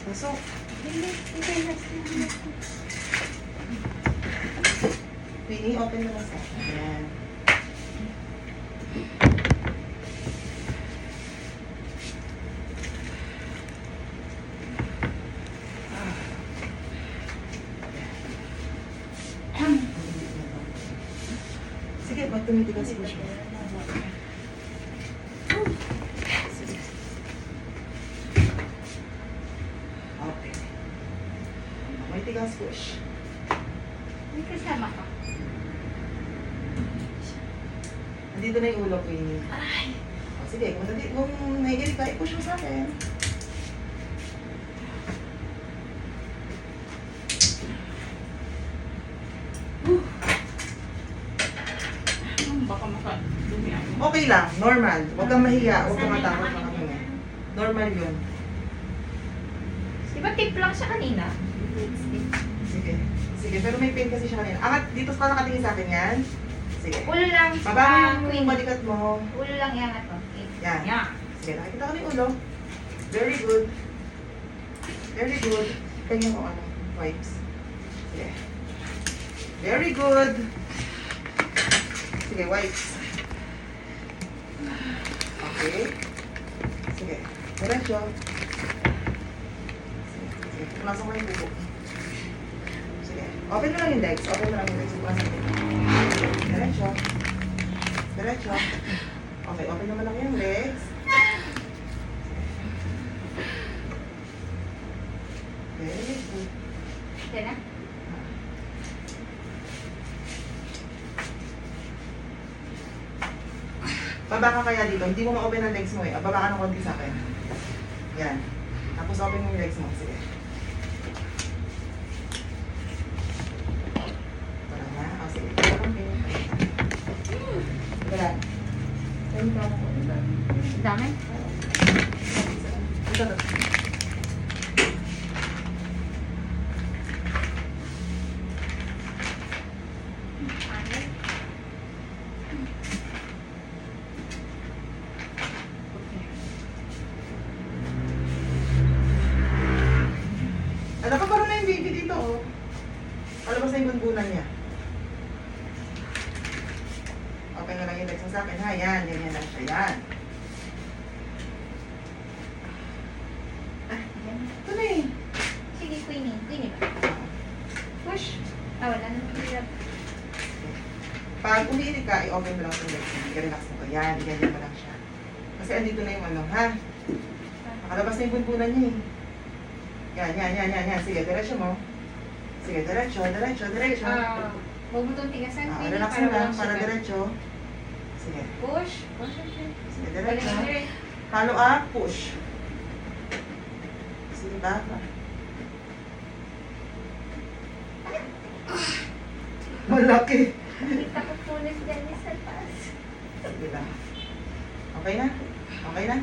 Pasok. Winnie, open mo na sa akin. Ayan. Sige, ba't tumitigas ko siya? Okay. May tigas push. May kasama ka. Nandito na yung ulo ko yun. Ay. O, sige, kung naigilig ka, i-push mo sa akin. Baka makadumi ako. Okay lang, normal. Huwag kang mahiya, huwag kang matakot makahinga. Normal yun. Di ba tip lang siya kanina? Sige. Sige, pero may pain kasi siya kanina. Angat, dito ka nakatingin sa akin yan. Sige. Ulo lang. Baba mo Queen. yung balikat mo. Ulo lang iangat mo. Okay. Yan. Yan. Sige, nakikita ko na yung ulo. Very good. Very good. Kanya ko ano, wipes. Sige. Very good. Sige, wipes. Okay. Sige. Diretso. Sige. Pumasok mo yung bubo. Sige. Open mo lang yung legs. Open mo lang yung legs. Pumasok mo yung diretso. Diretso. Okay, open naman lang yung legs. Very good. Yan na. Baba ka kaya dito. Hindi mo ma-open ang legs mo eh. Baba ka ng konti sa akin. Yan. Tapos open mo yung legs mo. Sige. Wala na. O sige. Parang pin. Wala. Dami? Ito to. Nakaparo na yung baby dito, oh. Palabas na yung bunbunan niya. Okay na lang yung legs mo sa akin, ha? Yan, yan lang siya, yan. Yan. Ito na eh. Sige, Queenie. Queenie ba? Push. Ah, wala na. Hirap. Pag umiinig ka, i-open mo lang yung legs mo. I-relax mo ko. Yan, ganyan mo lang siya. Kasi andito na yung ano, ha? Nakalabas na yung bunbunan niya eh. Yan, yan, yan, yan, yan. Sige, diretso mo. Sige, diretso, diretso, diretso. Huwag mo itong tigasan, Queenie. Relax mo lang, walang para sugar. diretso. Sige. Push. Push. Sige, Balik diretso. mo rin. Follow up, push. Sige ba? Malaki. Kita ko pulis dyan sa taas. Sige lang. Okay na? Okay na?